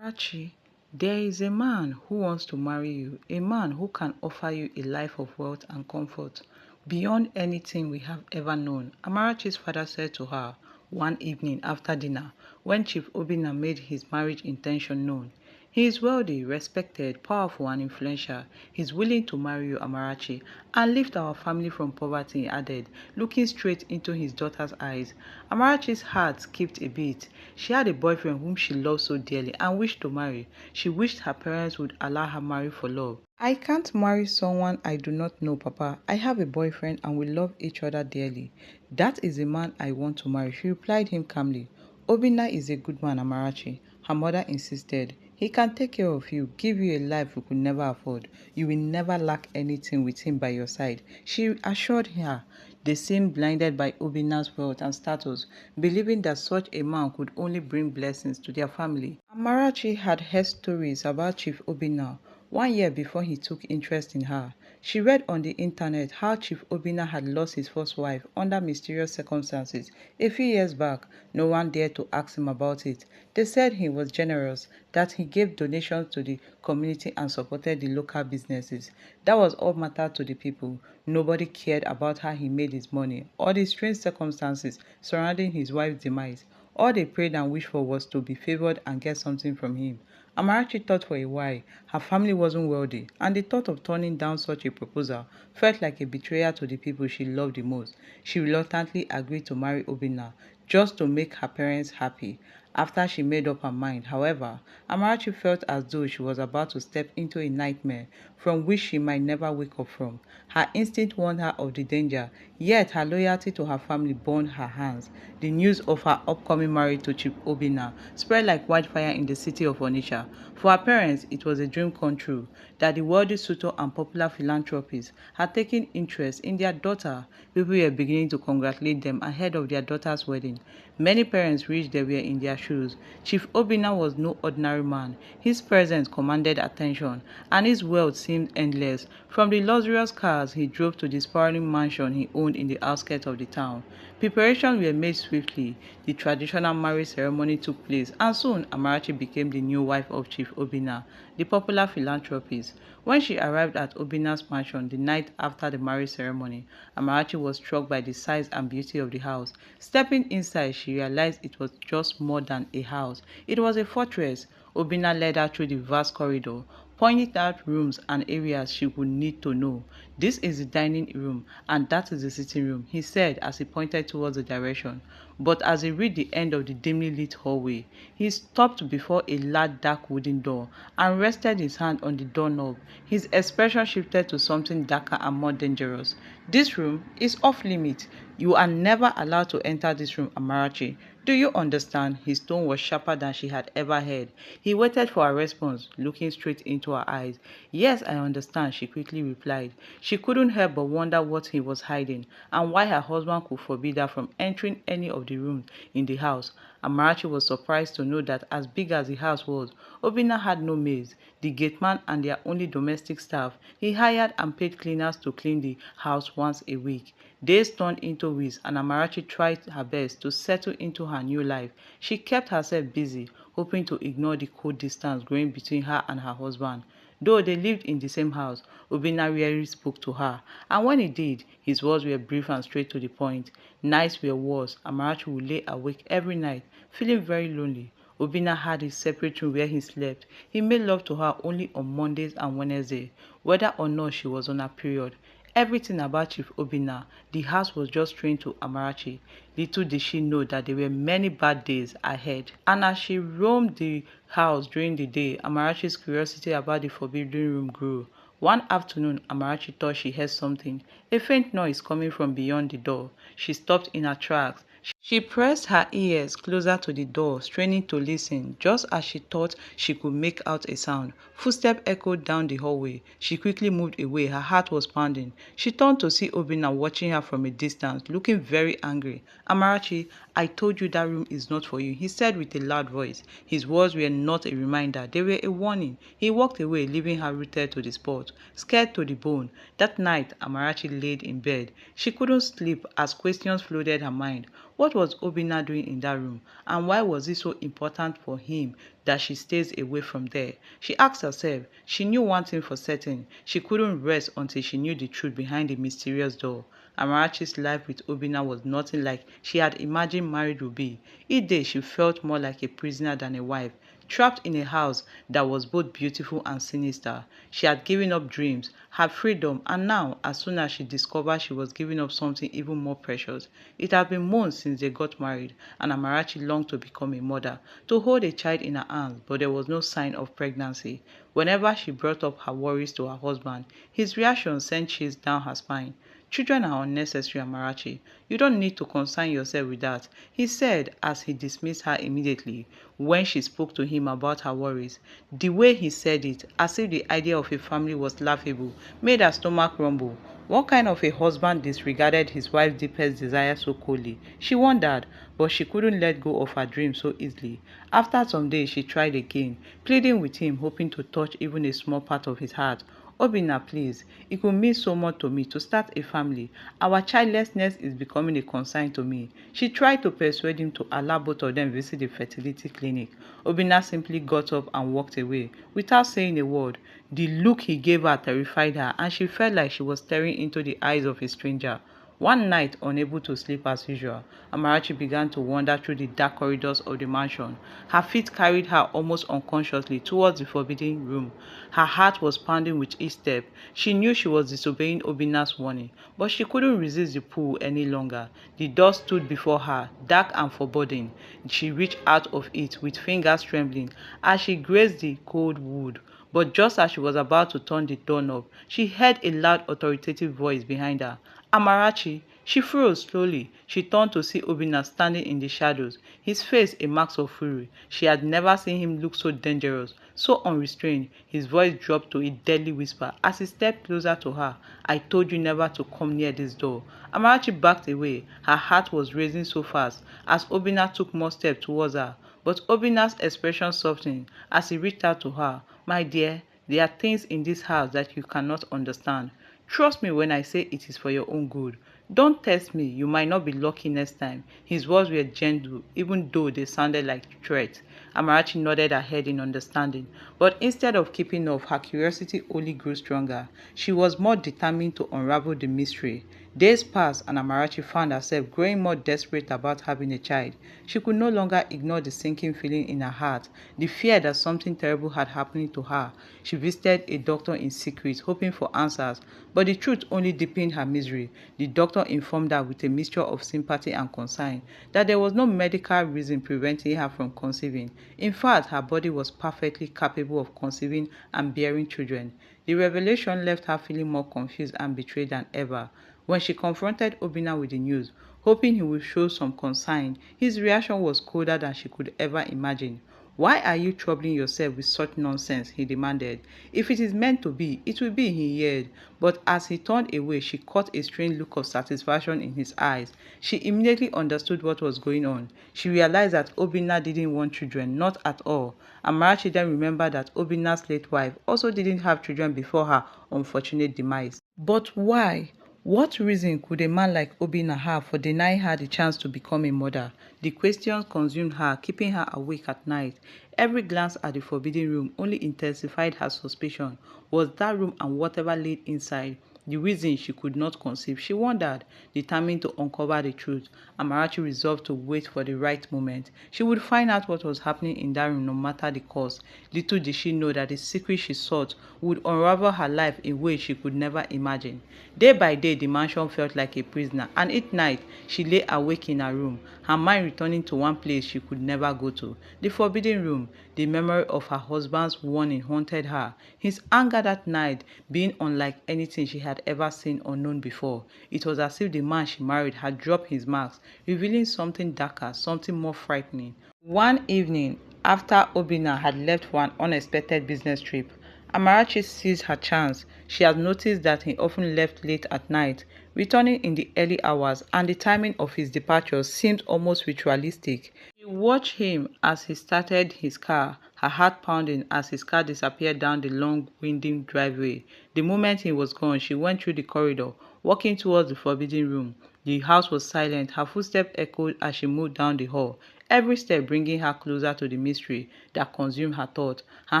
Archie, there is a man who wants to marry you, a man who can offer you a life of wealth and comfort beyond anything we have ever known, Amarachi's father said to her one evening after dinner when Chief Obina made his marriage intention known. He is wealthy, respected, powerful, and influential. He is willing to marry you, Amarachi, and lift our family from poverty, he added, looking straight into his daughter's eyes. Amarachi's heart skipped a beat. She had a boyfriend whom she loved so dearly and wished to marry. She wished her parents would allow her marry for love. I can't marry someone I do not know, Papa. I have a boyfriend and we love each other dearly. That is the man I want to marry, she replied him calmly. Obina is a good man, Amarachi. Her mother insisted. He can take care of you, give you a life you could never afford. You will never lack anything with him by your side. She assured her. They seemed blinded by Obina's wealth and status, believing that such a man could only bring blessings to their family. Amarachi had heard stories about Chief Obina 1 year before he took interest in her. She read on the internet how Chief Obina had lost his first wife under mysterious circumstances a few years back. No one dared to ask him about it. They said he was generous, that he gave donations to the community and supported the local businesses. That was all mattered to the people. Nobody cared about how he made his money or the strange circumstances surrounding his wife's demise. All they prayed and wished for was to be favored and get something from him. Amarachi thought for a while. Her family wasn't wealthy, and the thought of turning down such a proposal felt like a betrayal to the people she loved the most. She reluctantly agreed to marry Obina, just to make her parents happy. After she made up her mind, however, Amarachi felt as though she was about to step into a nightmare from which she might never wake up from. Her instinct warned her of the danger, yet her loyalty to her family burned her hands. The news of her upcoming marriage to Chief Obina spread like wildfire in the city of Onitsha. For her parents, it was a dream come true that the wealthy suitor and popular philanthropist had taken interest in their daughter. People were beginning to congratulate them ahead of their daughter's wedding. Many parents wished they were in their shoes. Chief Obina was no ordinary man. His presence commanded attention, and his wealth seemed endless. From the luxurious cars he drove to the sprawling mansion he owned in the outskirts of the town. Preparations were made swiftly. The traditional marriage ceremony took place, and soon Amarachi became the new wife of Chief Obina, the popular philanthropist. When she arrived at Obina's mansion the night after the marriage ceremony, Amarachi was struck by the size and beauty of the house. Stepping inside, she realized it was just more than a house. It was a fortress. Obina led her through the vast corridor, pointing out rooms and areas she would need to know. This is the dining room, and that is the sitting room, he said as he pointed towards the direction. But as he reached the end of the dimly lit hallway, he stopped before a large dark wooden door and rested his hand on the doorknob. His expression shifted to something darker and more dangerous. This room is off limits. You are never allowed to enter this room, Amarachi. Do you understand? His tone was sharper than she had ever heard. He waited for her response, looking straight into her eyes. Yes, I understand, she quickly replied. She couldn't help but wonder what he was hiding and why her husband could forbid her from entering any of the rooms in the house. Amarachi was surprised to know that as big as the house was, Obina had no maids. The gateman and their only domestic staff, he hired and paid cleaners to clean the house once a week. Days turned into weeks, and Amarachi tried her best to settle into her new life. She kept herself busy, hoping to ignore the cold distance growing between her and her husband. Though they lived in the same house, Obina rarely spoke to her, and when he did, his words were brief and straight to the point. Nights were worse. Amarachi would lay awake every night, feeling very lonely. Obina had his separate room where he slept. He made love to her only on Mondays and Wednesdays, whether or not she was on her period. Everything about Chief Obina, the house was just strange to Amarachi. Little did she know that there were many bad days ahead. And as she roamed the house during the day, Amarachi's curiosity about the forbidden room grew. One afternoon, Amarachi thought she heard something, a faint noise coming from beyond the door. She stopped in her tracks. She pressed her ears closer to the door, straining to listen. Just as she thought she could make out a sound, footsteps echoed down the hallway. She quickly moved away. Her heart was pounding. She turned to see Obina watching her from a distance, looking very angry. Amarachi, I told you that room is not for you, he said with a loud voice. His words were not a reminder, they were a warning. He walked away, leaving her rooted to the spot, scared to the bone. That night, Amarachi laid in bed. She couldn't sleep as questions flooded her mind. What was Obina doing in that room, and why was it so important for him that she stays away from there? She asked herself. She knew one thing for certain. She couldn't rest until she knew the truth behind the mysterious door. Amarachi's life with Obina was nothing like she had imagined marriage would be. Each day she felt more like a prisoner than a wife, trapped in a house that was both beautiful and sinister. She had given up dreams, had freedom, and now, as soon as she discovered she was giving up something even more precious, it had been months since they got married, and Amarachi longed to become a mother, to hold a child in her arms, but there was no sign of pregnancy. Whenever she brought up her worries to her husband, his reaction sent chills down her spine. Children are unnecessary, Amarachi. You don't need to concern yourself with that, he said as he dismissed her immediately when she spoke to him about her worries. The way he said it, as if the idea of a family was laughable, made her stomach rumble. What kind of a husband disregarded his wife's deepest desire so coldly? She wondered, but she couldn't let go of her dream so easily. After some days, she tried again, pleading with him, hoping to touch even a small part of his heart. Obina, please, it could mean so much to me to start a family. Our childlessness is becoming a concern to me. She tried to persuade him to allow both of them visit the fertility clinic. Obina simply got up and walked away without saying a word. The look he gave her terrified her, and she felt like she was staring into the eyes of a stranger. One night, unable to sleep as usual, Amarachi began to wander through the dark corridors of the mansion. Her feet carried her almost unconsciously towards the forbidden room. Her heart was pounding with each step. She knew she was disobeying Obina's warning, but she couldn't resist the pull any longer. The door stood before her, dark and foreboding. She reached out of it with fingers trembling as she grazed the cold wood. But just as she was about to turn the doorknob, she heard a loud authoritative voice behind her. Amarachi. She froze slowly. She turned to see Obina standing in the shadows, his face a mask of fury. She had never seen him look so dangerous, so unrestrained. His voice dropped to a deadly whisper as he stepped closer to her. I told you never to come near this door. Amarachi backed away. Her heart was racing so fast as Obina took more steps towards her. But Obina's expression softened as he reached out to her. My dear, there are things in this house that you cannot understand. Trust me when I say it is for your own good. Don't test me, you might not be lucky next time. His words were gentle, even though they sounded like threats. Amarachi nodded her head in understanding, but instead of keeping off, her curiosity only grew stronger. She was more determined to unravel the mystery. Days passed and Amarachi found herself growing more desperate about having a child. She could no longer ignore the sinking feeling in her heart, the fear that something terrible had happened to her. She visited a doctor in secret, hoping for answers, but the truth only deepened her misery. The doctor informed her with a mixture of sympathy and concern that there was no medical reason preventing her from conceiving. In fact, her body was perfectly capable of conceiving and bearing children. The revelation left her feeling more confused and betrayed than ever. When she confronted Obina with the news, hoping he would show some concern, his reaction was colder than she could ever imagine. Why are you troubling yourself with such nonsense? He demanded. If it is meant to be, it will be, he yelled. But as he turned away, she caught a strange look of satisfaction in his eyes. She immediately understood what was going on. She realized that Obina didn't want children, not at all. Amarachi then remembered that Obina's late wife also didn't have children before her unfortunate demise. But why? What reason could a man like Obina have for denying her the chance to become a mother? The questions consumed her, keeping her awake at night. Every glance at the forbidden room only intensified her suspicion. Was that room and whatever lay inside the reason she could not conceive? She wondered, determined to uncover the truth. Amarachi resolved to wait for the right moment. She would find out what was happening in that room no matter the cost. Little did she know that the secret she sought would unravel her life in ways she could never imagine. Day by day, the mansion felt like a prisoner, and each night she lay awake in her room, her mind returning to one place she could never go to, the forbidden room. The memory of her husband's warning haunted her, his anger that night being unlike anything she had ever seen or known before. It was as if the man she married had dropped his mask, revealing something darker, something more frightening. One evening, after Obina had left for an unexpected business trip, Amarachi seized her chance. She had noticed that he often left late at night, returning in the early hours, and the timing of his departure seemed almost ritualistic. She watched him as he started his car, her heart pounding as his car disappeared down the long, winding driveway. The moment he was gone, she went through the corridor, walking towards the forbidden room. The house was silent. Her footsteps echoed as she moved down the hall, every step bringing her closer to the mystery that consumed her thought. Her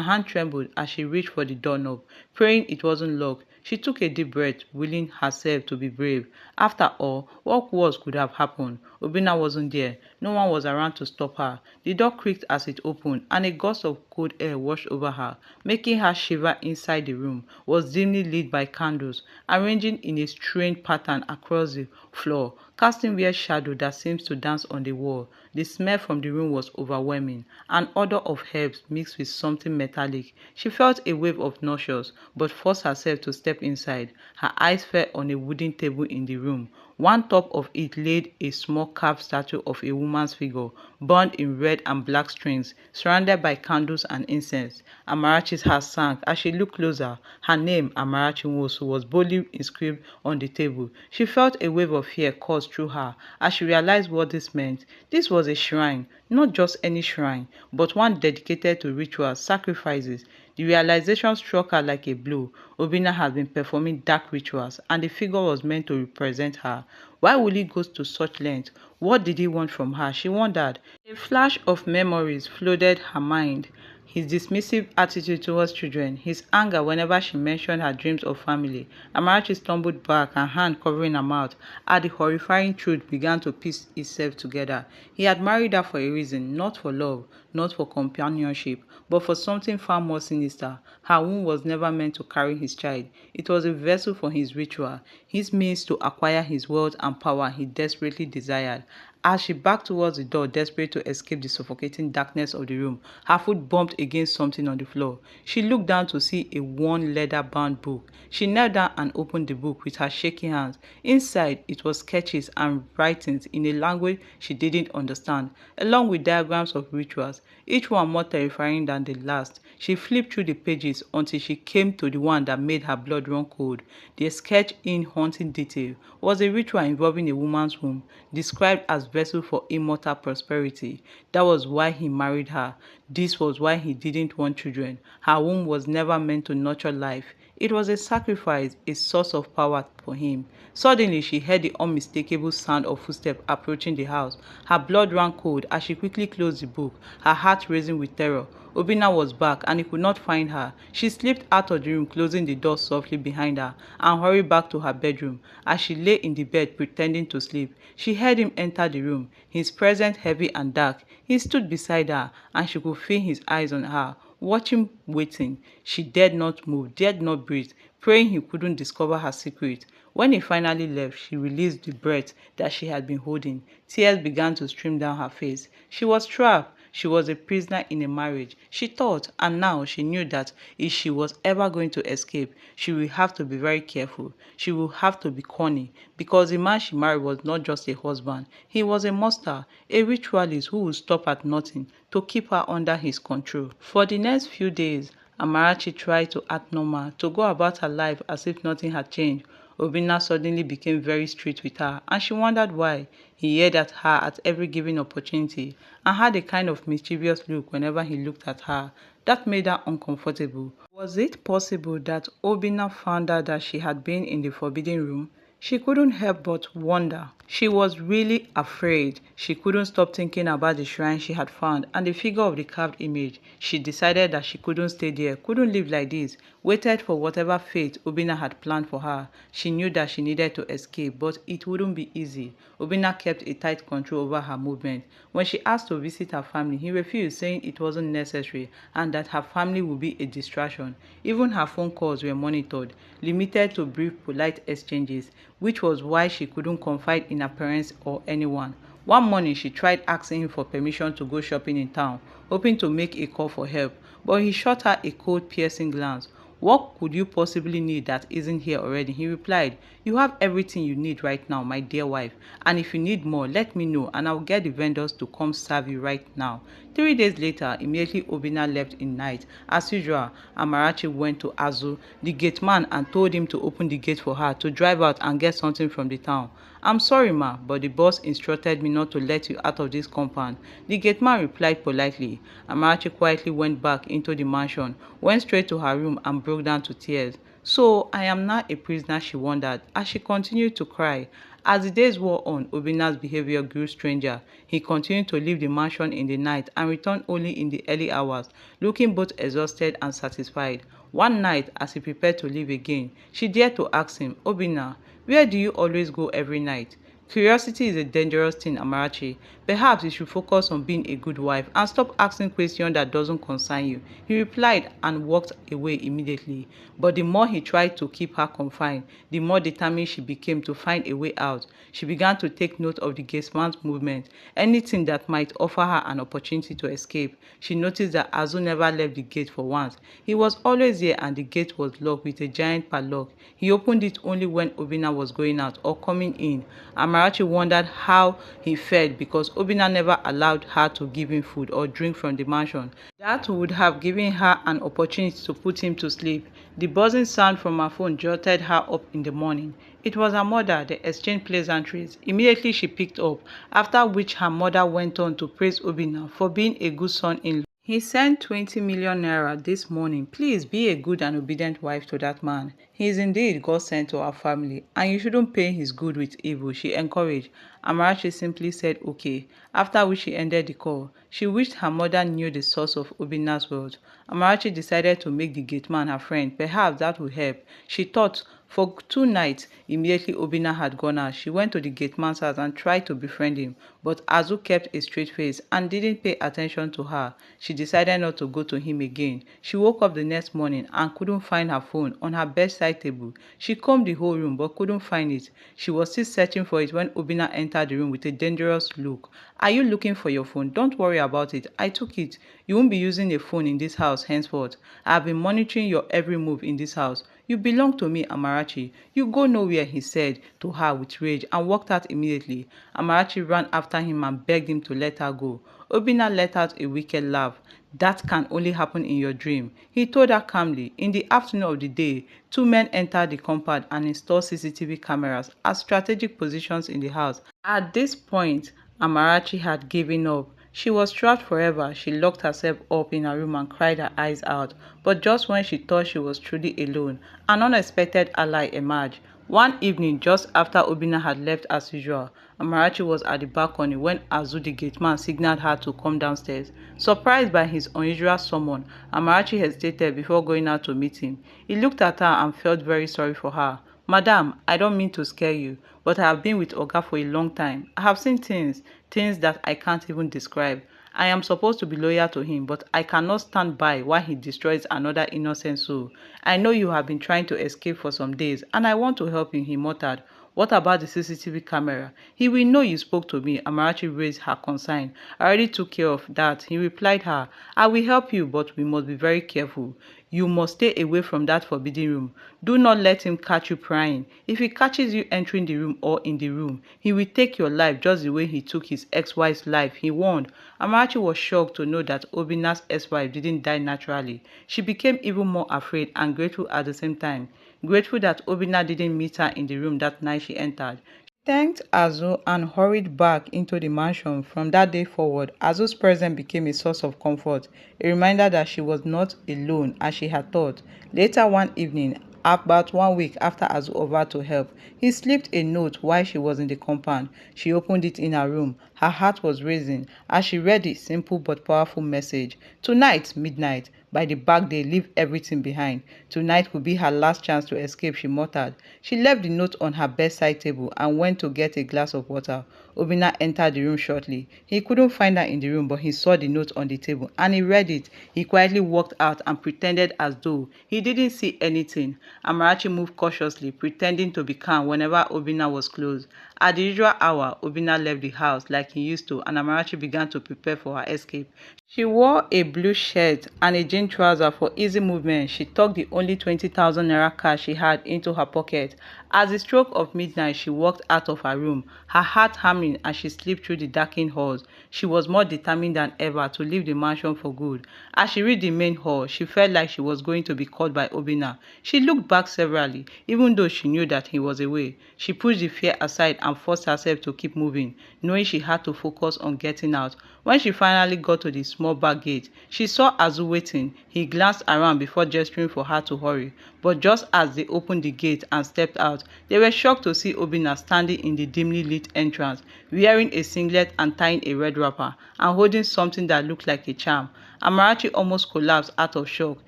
hand trembled as she reached for the doorknob, praying it wasn't locked. She took a deep breath, willing herself to be brave. After all, what worse could have happened? Obina wasn't there. No one was around to stop her. The door creaked as it opened, and a gust of cold air washed over her, making her shiver. Inside the room was dimly lit by candles, arranging in a strange pattern across the floor, casting weird shadow that seems to dance on the wall. The smell from the room was overwhelming, an odor of herbs mixed with something metallic. She felt a wave of nauseous, but forced herself to step inside. Her eyes fell on a wooden table in the room. One top of it laid a small carved statue of a woman's figure, bound in red and black strings, surrounded by candles and incense. Amarachi's heart sank as she looked closer. Her name, Amarachi Nwosu, was boldly inscribed on the table. She felt a wave of fear course through her as she realized what this meant. This was a shrine, not just any shrine, but one dedicated to rituals, sacrifices. The realization struck her like a blow. Obina had been performing dark rituals, and the figure was meant to represent her. Why would he go to such lengths? What did he want from her? She wondered. A flash of memories flooded her mind. His dismissive attitude towards children, his anger whenever she mentioned her dreams of family. Amarachi stumbled back, her hand covering her mouth, as the horrifying truth began to piece itself together. He had married her for a reason, not for love, not for companionship, but for something far more sinister. Her womb was never meant to carry his child. It was a vessel for his ritual, his means to acquire his wealth and power he desperately desired. As she backed towards the door, desperate to escape the suffocating darkness of the room, her foot bumped against something on the floor. She looked down to see a worn leather-bound book. She knelt down and opened the book with her shaky hands. Inside, it was sketches and writings in a language she didn't understand, along with diagrams of rituals, each one more terrifying than the last. She flipped through the pages until she came to the one that made her blood run cold. The sketch in haunting detail was a ritual involving a woman's womb, described as vessel for immortal prosperity. That was why he married her. This was why he didn't want children. Her womb was never meant to nurture life. It was a sacrifice, a source of power for him. Suddenly, she heard the unmistakable sound of footsteps approaching the house. Her blood ran cold as she quickly closed the book, her heart racing with terror. Obina was back and he could not find her. She slipped out of the room, closing the door softly behind her, and hurried back to her bedroom. As she lay in the bed pretending to sleep, she heard him enter the room, his presence heavy and dark. He stood beside her, and she could feel his eyes on her, watching, waiting. She dared not move, dared not breathe, praying he couldn't discover her secret. When he finally left, she released the breath that she had been holding. Tears began to stream down her face. She was trapped. She was a prisoner in a marriage, she thought, and now she knew that if she was ever going to escape, she would have to be very careful. She would have to be cunning, because the man she married was not just a husband. He was a monster, a ritualist who would stop at nothing to keep her under his control. For the next few days, Amarachi tried to act normal, to go about her life as if nothing had changed. Obina suddenly became very strict with her, and she wondered why. He yelled at her at every given opportunity, and had a kind of mischievous look whenever he looked at her. That made her uncomfortable. Was it possible that Obina found out that she had been in the forbidden room? She couldn't help but wonder. She was really afraid. She couldn't stop thinking about the shrine she had found and the figure of the carved image. She decided that she couldn't stay there, couldn't live like this, waited for whatever fate Obina had planned for her. She knew that she needed to escape, but it wouldn't be easy. Obina kept a tight control over her movement. When she asked to visit her family, he refused, saying it wasn't necessary and that her family would be a distraction. Even her phone calls were monitored, limited to brief polite exchanges, which was why she couldn't confide in her parents or anyone. One morning, she tried asking him for permission to go shopping in town, hoping to make a call for help, but he shot her a cold, piercing glance. What could you possibly need that isn't here already? He replied, you have everything you need right now, my dear wife, and if you need more, let me know and I'll get the vendors to come serve you right now. 3 days later, immediately Obina left in night. As usual, Amarachi went to Azu, the gate man, and told him to open the gate for her to drive out and get something from the town. I'm sorry, ma, but the boss instructed me not to let you out of this compound. The gate man replied politely. Amarachi quietly went back into the mansion, went straight to her room and broke down to tears. So I am now a prisoner, she wondered, as she continued to cry. As the days wore on, Obina's behavior grew stranger. He continued to leave the mansion in the night and returned only in the early hours, looking both exhausted and satisfied. One night, as he prepared to leave again, she dared to ask him, Obina, where do you always go every night? Curiosity is a dangerous thing, Amarachi. Perhaps you should focus on being a good wife and stop asking questions that doesn't concern you. He replied and walked away immediately. But the more he tried to keep her confined, the more determined she became to find a way out. She began to take note of the gateman's movement, anything that might offer her an opportunity to escape. She noticed that Azu never left the gate for once. He was always there and the gate was locked with a giant padlock. He opened it only when Obina was going out or coming in. Amarachi wondered how he felt because Obina never allowed her to give him food or drink from the mansion. That would have given her an opportunity to put him to sleep. The buzzing sound from her phone jolted her up in the morning. It was her mother. They exchanged pleasantries. Immediately she picked up, after which her mother went on to praise Obina for being a good son-in-law. He sent 20 million naira this morning. Please be a good and obedient wife to that man. He is indeed God sent to our family, and you shouldn't pay his good with evil, she encouraged. Amarachi simply said okay, after which she ended the call. She wished her mother knew the source of Obina's wealth. Amarachi decided to make the gate man her friend. Perhaps that would help. She thought for 2 nights, immediately Obina had gone out, she went to the gate man's house and tried to befriend him. But Azu kept a straight face and didn't pay attention to her. She decided not to go to him again. She woke up the next morning and couldn't find her phone on her bedside table. She combed the whole room but couldn't find it. She was still searching for it when Obina entered the room with a dangerous look. Are you looking for your phone? Don't worry about it. I took it. You won't be using a phone in this house henceforth. I have been monitoring your every move in this house. You belong to me, Amarachi. You go nowhere, he said to her with rage and walked out immediately. Amarachi ran after him and begged him to let her go. Obina let out a wicked laugh. That can only happen in your dream, he told her calmly. In the afternoon of the day, 2 men entered the compound and installed CCTV cameras at strategic positions in the house. At this point, Amarachi had given up. She was trapped forever. She locked herself up in her room and cried her eyes out. But just when she thought she was truly alone, an unexpected ally emerged. One evening, just after Obina had left as usual, Amarachi was at the balcony when Azu the gateman signaled her to come downstairs. Surprised by his unusual summon, Amarachi hesitated before going out to meet him. He looked at her and felt very sorry for her. Madam, I don't mean to scare you, but I have been with Oga for a long time. I have seen things that I can't even describe. I am supposed to be loyal to him, but I cannot stand by while he destroys another innocent soul. I know you have been trying to escape for some days, and I want to help you, he muttered. What about the CCTV camera? He will know you spoke to me, Amarachi raised her concern. I already took care of that, he replied her. I will help you, but we must be very careful. You must stay away from that forbidden room. Do not let him catch you prying. If he catches you entering the room or in the room, he will take your life just the way he took his ex-wife's life, he warned. Amarachi was shocked to know that Obina's ex-wife didn't die naturally. She became even more afraid and grateful at the same time. Grateful that Obina didn't meet her in the room that night she entered. Thanked Azu and hurried back into the mansion. From that day forward, Azu's presence became a source of comfort, a reminder that she was not alone as she had thought. Later one evening, about 1 week after Azu offered to help, he slipped a note while she was in the compound. She opened it in her room. Her heart was racing as she read the simple but powerful message. Tonight, midnight. By the back day, leave everything behind. Tonight could be her last chance to escape, she muttered. She left the note on her bedside table and went to get a glass of water. Obina entered the room shortly. He couldn't find her in the room, but he saw the note on the table and he read it. He quietly walked out and pretended as though he didn't see anything. Amarachi moved cautiously, pretending to be calm whenever Obina was close. At the usual hour, Obina left the house like he used to, and Amarachi began to prepare for her escape. She wore a blue shirt and a jean trouser for easy movement. She tucked the only 20,000 naira cash she had into her pocket. At the stroke of midnight, she walked out of her room, her heart hammering hammering as she slipped through the darkened halls. She was more determined than ever to leave the mansion for good. As she reached the main hall, she felt like she was going to be caught by Obina. She looked back severally, even though she knew that he was away. She pushed the fear aside and forced herself to keep moving, knowing she had to focus on getting out. When she finally got to the small back gate, she saw Azu waiting. He glanced around before gesturing for her to hurry. But just as they opened the gate and stepped out, they were shocked to see Obina standing in the dimly lit entrance, wearing a singlet and tying a red wrapper, and holding something that looked like a charm. Amarachi almost collapsed out of shock.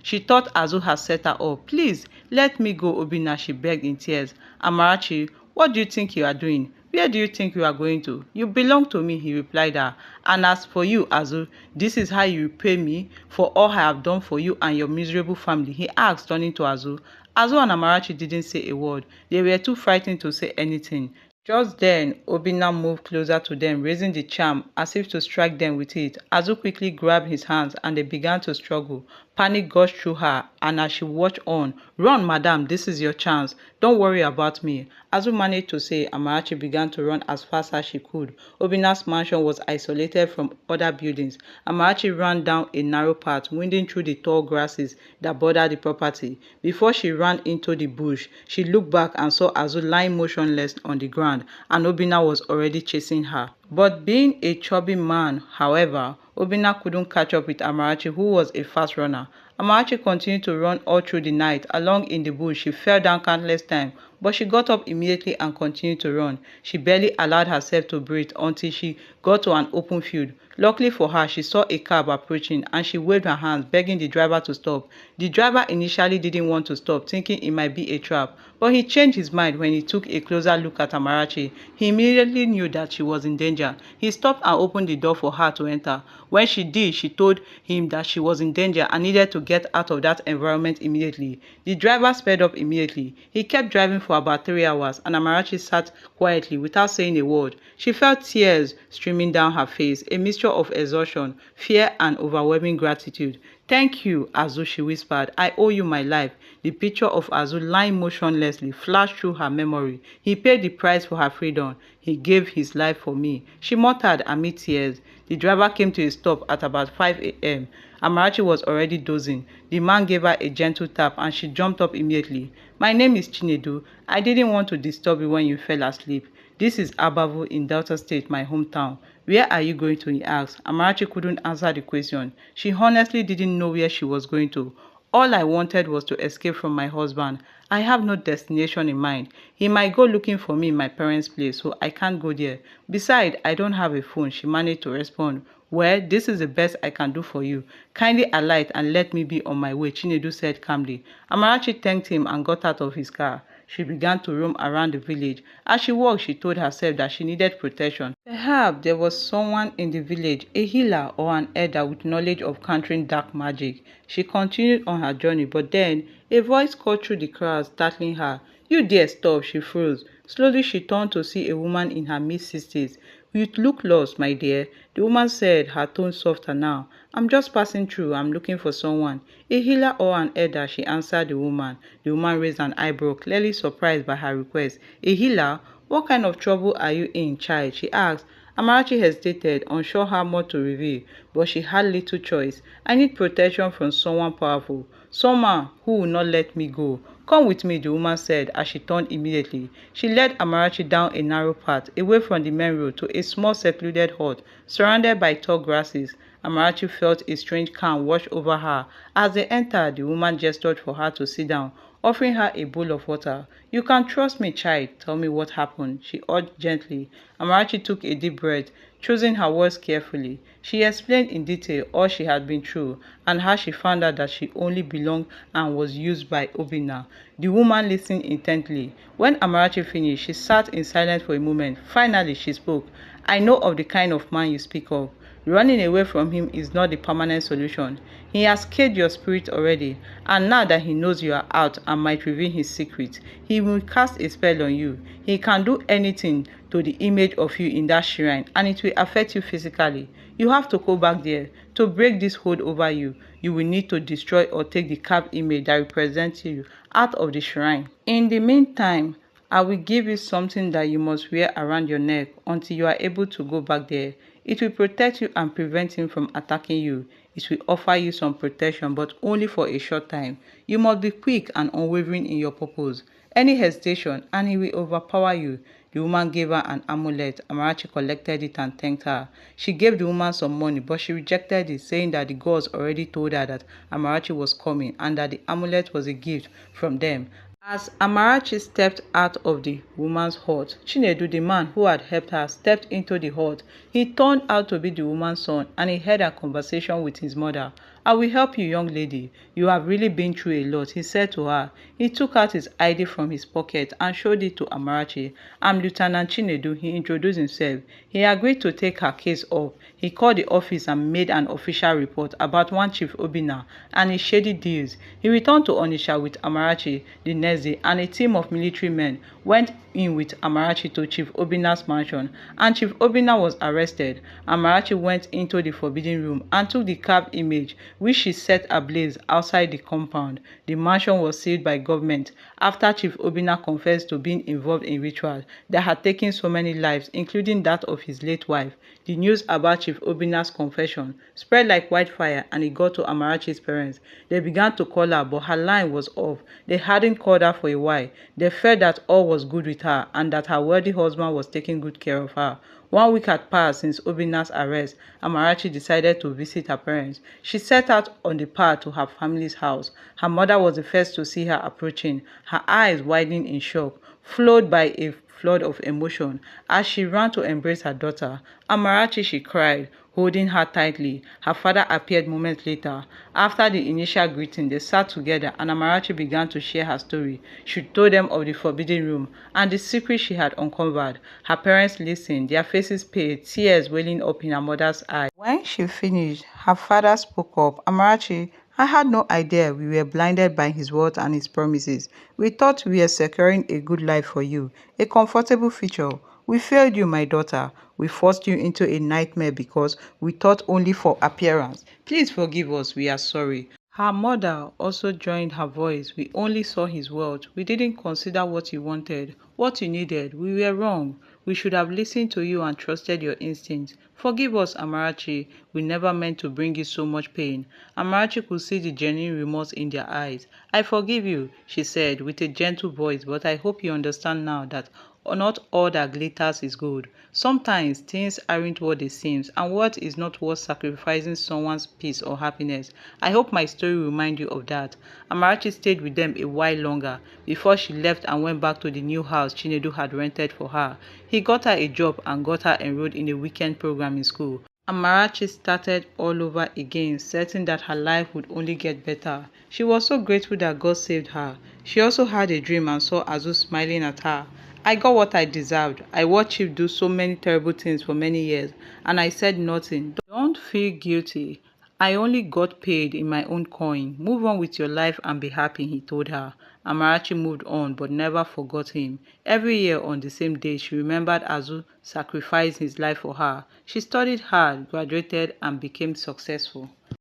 She thought Azu had set her up. "Please, let me go, Obina," she begged in tears. "Amarachi, what do you think you are doing? Where do you think you are going to? You belong to me," he replied her. "And as for you, Azu, this is how you repay me for all I have done for you and your miserable family," he asked, turning to Azu. Azu and Amarachi didn't say a word. They were too frightened to say anything. Just then, Obina moved closer to them, raising the charm as if to strike them with it. Azu quickly grabbed his hands and they began to struggle. Panic gushed through her, and as she watched on, "Run, madam, this is your chance. Don't worry about me." Azu managed to say. Amarachi began to run as fast as she could. Obina's mansion was isolated from other buildings. Amarachi ran down a narrow path, winding through the tall grasses that bordered the property. Before she ran into the bush, she looked back and saw Azu lying motionless on the ground, and Obina was already chasing her. But being a chubby man, however, Obina couldn't catch up with Amarachi, who was a fast runner. Amarachi continued to run all through the night. Along in the bush, she fell down countless times, but she got up immediately and continued to run. She barely allowed herself to breathe until she got to an open field. Luckily for her, she saw a cab approaching and she waved her hands, begging the driver to stop. The driver initially didn't want to stop, thinking it might be a trap, but he changed his mind when he took a closer look at Amarachi. He immediately knew that she was in danger. He stopped and opened the door for her to enter. When she did, she told him that she was in danger and needed to get out of that environment immediately. The driver sped up immediately. He kept driving for about 3 hours, and Amarachi sat quietly without saying a word. She felt tears streaming down her face, a mixture of exhaustion, fear, and overwhelming gratitude. "Thank you, Azu," she whispered. "I owe you my life." The picture of Azu lying motionlessly flashed through her memory. "He paid the price for her freedom. He gave his life for me," she muttered amid tears. The driver came to a stop at about 5 a.m. Amarachi was already dozing. The man gave her a gentle tap and she jumped up immediately. "My name is Chinedu. I didn't want to disturb you when you fell asleep. This is Abavu in Delta State, my hometown. Where are you going to?" he asked. Amarachi couldn't answer the question. She honestly didn't know where she was going to. "All I wanted was to escape from my husband. I have no destination in mind. He might go looking for me in my parents' place, so I can't go there. Besides, I don't have a phone," she managed to respond. "Well, this is the best I can do for you. Kindly alight and let me be on my way," Chinedu said calmly. Amarachi thanked him and got out of his car. She began to roam around the village. As she walked, she told herself that she needed protection. Perhaps there was someone in the village, a healer or an elder with knowledge of countering dark magic. She continued on her journey, but then a voice called through the crowd, startling her. "You dare stop," she froze. Slowly she turned to see a woman in her mid-60s. "You look lost, my dear," the woman said, her tone softer now. "I'm just passing through. I'm looking for someone." "A healer or an elder," she answered the woman. The woman raised an eyebrow, clearly surprised by her request. "A healer? What kind of trouble are you in, child?" she asked. Amarachi hesitated, unsure how much to reveal, but she had little choice. "I need protection from someone powerful, someone who will not let me go." "Come with me," the woman said as she turned immediately. She led Amarachi down a narrow path, away from the main road, to a small secluded hut, surrounded by tall grasses. Amarachi felt a strange calm wash over her. As they entered, the woman gestured for her to sit down, offering her a bowl of water. "You can trust me, child. Tell me what happened," she urged gently. Amarachi took a deep breath, choosing her words carefully. She explained in detail all she had been through and how she found out that she only belonged and was used by Obina. The woman listened intently. When Amarachi finished, she sat in silence for a moment. Finally, she spoke. "I know of the kind of man you speak of. Running away from him is not the permanent solution. He has caged your spirit already, and now that he knows you are out and might reveal his secret, he will cast a spell on you. He can do anything to the image of you in that shrine, and it will affect you physically. You have to go back there. To break this hold over you, you will need to destroy or take the carved image that represents you out of the shrine. In the meantime, I will give you something that you must wear around your neck until you are able to go back there. It will protect you and prevent him from attacking you. It will offer you some protection, but only for a short time. You must be quick and unwavering in your purpose. Any hesitation, and he will overpower you. The woman gave her an amulet. Amarachi collected it and thanked her. She gave the woman some money, but she rejected it, saying that the gods already told her that Amarachi was coming and that the amulet was a gift from them. As Amarachi stepped out of the woman's hut, Chinedu, the man who had helped her, stepped into the hut. He turned out to be the woman's son, and he heard a conversation with his mother. "I will help you, young lady. You have really been through a lot," he said to her. He took out his ID from his pocket and showed it to Amarachi. "I'm Lieutenant Chinedu," he introduced himself. He agreed to take her case up. He called the office and made an official report about one Chief Obina and his shady deals. He returned to Onitsha with Amarachi the next day, and a team of military men went in with Amarachi to Chief Obina's mansion, and Chief Obina was arrested. Amarachi went into the forbidden room and took the carved image, which she set ablaze outside the compound. The mansion was sealed by government after Chief Obina confessed to being involved in rituals that had taken so many lives, including that of his late wife. The news about Chief Obina's confession spread like wildfire, and it got to Amarachi's parents. They began to call her, but her line was off. They hadn't called her for a while. They felt that all was good with her and that her wealthy husband was taking good care of her. 1 week had passed since Obina's arrest. Amarachi decided to visit her parents. She set out on the path to her family's house. Her mother was the first to see her approaching, her eyes widening in shock, flowed by a flood of emotion. As she ran to embrace her daughter, "Amarachi," she cried, holding her tightly. Her father appeared moments later. After the initial greeting, they sat together and Amarachi began to share her story. She told them of the forbidden room and the secret she had uncovered. Her parents listened, their faces pale, tears welling up in her mother's eyes. When she finished, her father spoke up. "Amarachi, I had no idea we were blinded by his words and his promises. We thought we were securing a good life for you, a comfortable future. We failed you, my daughter. We forced you into a nightmare because we thought only for appearance. Please forgive us. We are sorry." Her mother also joined her voice. "We only saw his world. We didn't consider what you wanted, what you needed. We were wrong. We should have listened to you and trusted your instincts. Forgive us, Amarachi. We never meant to bring you so much pain." Amarachi could see the genuine remorse in their eyes. "I forgive you," she said with a gentle voice, "but I hope you understand now that not all that glitters is gold. Sometimes things aren't what they seem, and what is not worth sacrificing someone's peace or happiness. I hope my story will remind you of that." Amarachi stayed with them a while longer before she left and went back to the new house Chinedu had rented for her. He got her a job and got her enrolled in a weekend program in school. Amarachi started all over again, certain that her life would only get better. She was so grateful that God saved her. She also had a dream and saw Azu smiling at her. "I got what I deserved. I watched him do so many terrible things for many years, and I said nothing. Don't feel guilty. I only got paid in my own coin. Move on with your life and be happy," he told her. Amarachi moved on but never forgot him. Every year on the same day, she remembered Azu sacrificed his life for her. She studied hard, graduated, and became successful.